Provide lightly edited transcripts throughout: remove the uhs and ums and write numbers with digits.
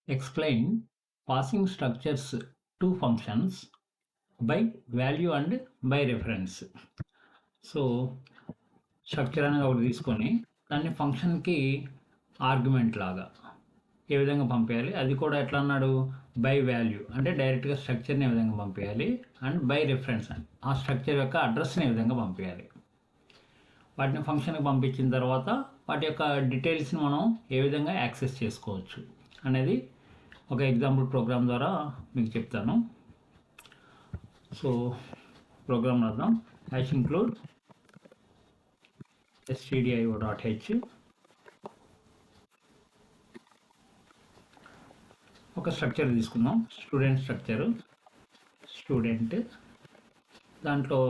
Explain passing structures to functions by value and by reference. So structure అనేది ఒకటి తీసుకొని దాన్ని ఫంక్షన్కి ఆర్గ్యుమెంట్ లాగా ఏ విధంగా పంపించాలి, అది కూడా ఎట్లా అన్నాడు, బై వాల్యూ అంటే డైరెక్ట్గా స్ట్రక్చర్ని ఏ విధంగా పంపించాలి, అండ్ బై రిఫరెన్స్ అని ఆ స్ట్రక్చర్ యొక్క అడ్రస్ని ఏ విధంగా పంపించాలి. వాటిని ఫంక్షన్కి పంపించిన తర్వాత వాటి యొక్క డీటెయిల్స్ని మనం ఏ విధంగా యాక్సెస్ చేసుకోవచ్చు అనేది ఒక ఎగ్జాంపుల్ ప్రోగ్రామ్ ద్వారా మీకు చెప్తాను. సో ప్రోగ్రామ్ రాద్దాం. హ్యాష్ ఇంక్లూడ్ stdio.h ఒక స్ట్రక్చర్ తీసుకుందాం. స్టూడెంట్ స్ట్రక్చరు, స్టూడెంట్, దాంట్లో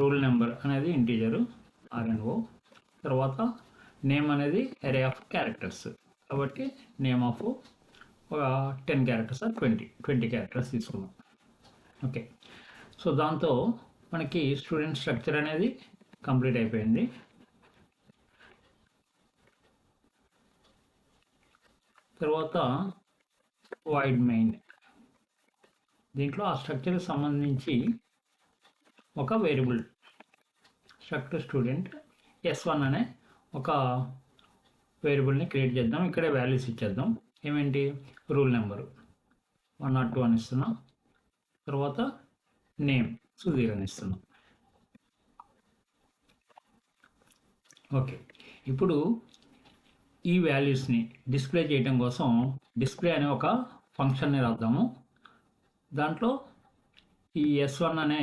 రూల్ నెంబర్ అనేది ఇంటీజరు RNO, తర్వాత నేమ్ అనేది అరే ఆఫ్ క్యారెక్టర్స్, కాబట్టి నేమ్ ఆఫ్ ఒక 10 క్యారెక్టర్స్ ఆర్ 20 క్యారెక్టర్స్ తీసుకుందాం. ఓకే, సో దాంతో మనకి స్టూడెంట్ స్ట్రక్చర్ అనేది కంప్లీట్ అయిపోయింది. తర్వాత వాయిడ్ మెయిన్, దీంట్లో ఆ స్ట్రక్చర్కి సంబంధించి ఒక వేరియబుల్ స్ట్రక్చర్ స్టూడెంట్ S1 అనే ఒక వేరియబుల్ని క్రియేట్ చేద్దాం. ఇక్కడే వాల్యూస్ ఇచ్చేద్దాం. ఏమేంటి, రూల్ నెంబరు 102 అని ఇస్తున్నాం, తర్వాత నేమ్ సుధీర్ అని ఇస్తున్నాం. ఓకే, ఇప్పుడు ఈ వాల్యూస్ని డిస్ప్లే చేయడం కోసం డిస్ప్లే అనే ఒక ఫంక్షన్ని రాద్దాము. దాంట్లో ఈ S1 అనే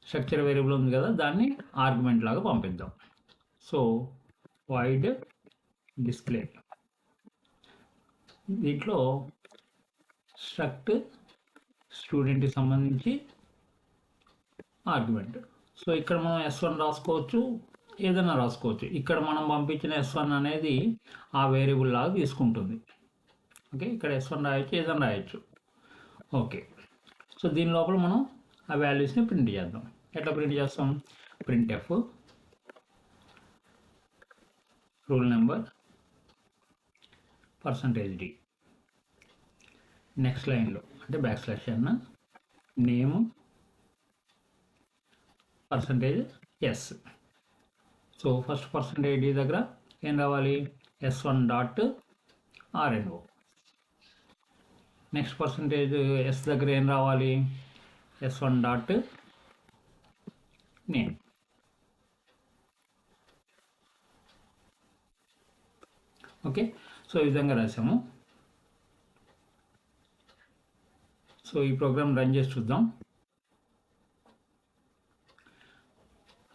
స్ట్రక్చర్ వేరియబుల్ ఉంది కదా, దాన్ని ఆర్గ్యుమెంట్ లాగా పంపిద్దాం. సో వాయిడ్ డిస్ప్లే, దీంట్లో స్ట్రక్ట్ స్టూడెంట్కి సంబంధించి ఆర్గ్యుమెంట్. సో ఇక్కడ మనం S1 రాసుకోవచ్చు, ఏదైనా రాసుకోవచ్చు. ఇక్కడ మనం పంపించిన S1 అనేది ఆ వేరియబుల్ లాగా తీసుకుంటుంది. ఓకే, ఇక్కడ S1 రాయొచ్చు, ఏదైనా రాయొచ్చు. ఓకే, సో దీని లోపల మనం ఆ వాల్యూస్ని ప్రింట్ చేద్దాం. ఎట్లా ప్రింట్ చేస్తాం, print F rule number %d, next లైన్లో అంటే \n name %s. So first %d దగ్గర ఏం రావాలి, S1.RNO. నెక్స్ట్ %s దగ్గర ఏం రావాలి, S1.name. ఓకే, సో ఈ విధంగా రాసాము. సో ఈ ప్రోగ్రామ్ రన్ చేసి చూద్దాం.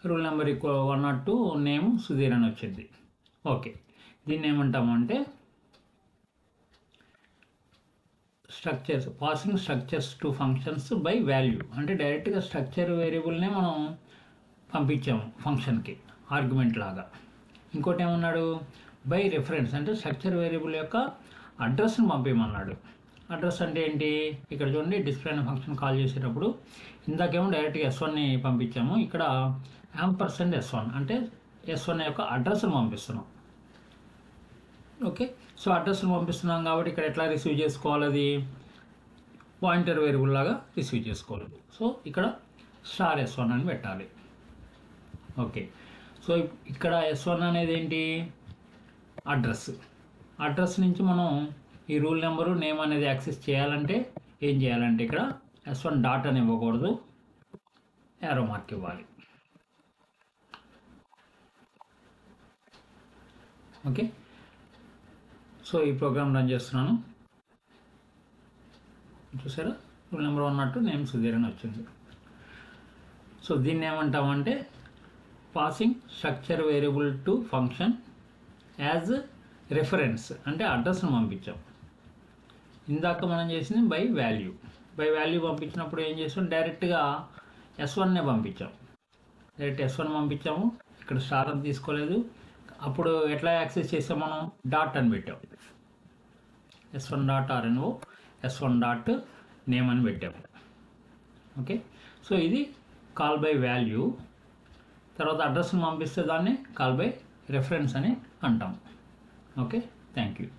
రూల్ నెంబర్ =102, నేమ్ సుధీర్ అని వచ్చింది. ఓకే, దీన్ని ఏమంటాము అంటే structures, passing structures to functions by value అంటే డైరెక్ట్గా స్ట్రక్చర్ వేరియబుల్నే మనం పంపించాము ఫంక్షన్కి ఆర్గ్యుమెంట్ లాగా. ఇంకోటి ఏమన్నాడు, బై రిఫరెన్స్ అంటే స్ట్రక్చర్ వేరియబుల్ యొక్క అడ్రస్ని పంపించమన్నాడు. అడ్రస్ అంటే ఏంటి, ఇక్కడ చూడండి, డిస్ప్లే అనే ఫంక్షన్ కాల్ చేసేటప్పుడు ఇందాకేమో డైరెక్ట్గా S1ని పంపించాము, ఇక్కడ %S1 అంటే S1 యొక్క అడ్రస్ని పంపిస్తున్నాం. ఓకే, సో అడ్రస్ని పంపిస్తున్నాం కాబట్టి ఇక్కడ ఎట్లా రిసీవ్ చేసుకోవాలి, అది పాయింటర్ వేరియబుల్ లాగా రిసీవ్ చేసుకోవాలి. సో ఇక్కడ *S1 అని పెట్టాలి. ఓకే, సో ఇక్కడ S1 అనేది ఏంటి, అడ్రస్ నుంచి మనం ఈ రూల్ నెంబరు నేమ్ అనేది యాక్సెస్ చేయాలంటే ఏం చేయాలంటే ఇక్కడ S1 డాట్ అని ఇవ్వకూడదు, యారో మార్క్ ఇవ్వాలి. ఓకే, సో ఈ ప్రోగ్రామ్ రన్ చేస్తున్నాను. చూసారా, రూల్ నెంబర్ 102 నేమ్ సుధీర్ అని వచ్చింది. సో దీన్ని ఏమంటామంటే passing structure variable to function as reference అంటే అడ్రస్ను పంపించాం. ఇందాక మనం చేసింది బై వాల్యూ పంపించినప్పుడు ఏం చేసాం, డైరెక్ట్గా S1నే పంపించాం. పంపించాము, ఇక్కడ స్టార్ అని తీసుకోలేదు. అప్పుడు ఎట్లా యాక్సెస్ చేసాం, మనం డాట్ అని పెట్టాం, S1.RNO, S1.name అని పెట్టాము. ఓకే, సో ఇది కాల్ బై వాల్యూ. తర్వాత అడ్రస్ని పంపిస్తే దాన్ని కాల్ బై రెఫరెన్స్ అని అంటాం. Okay, thank you.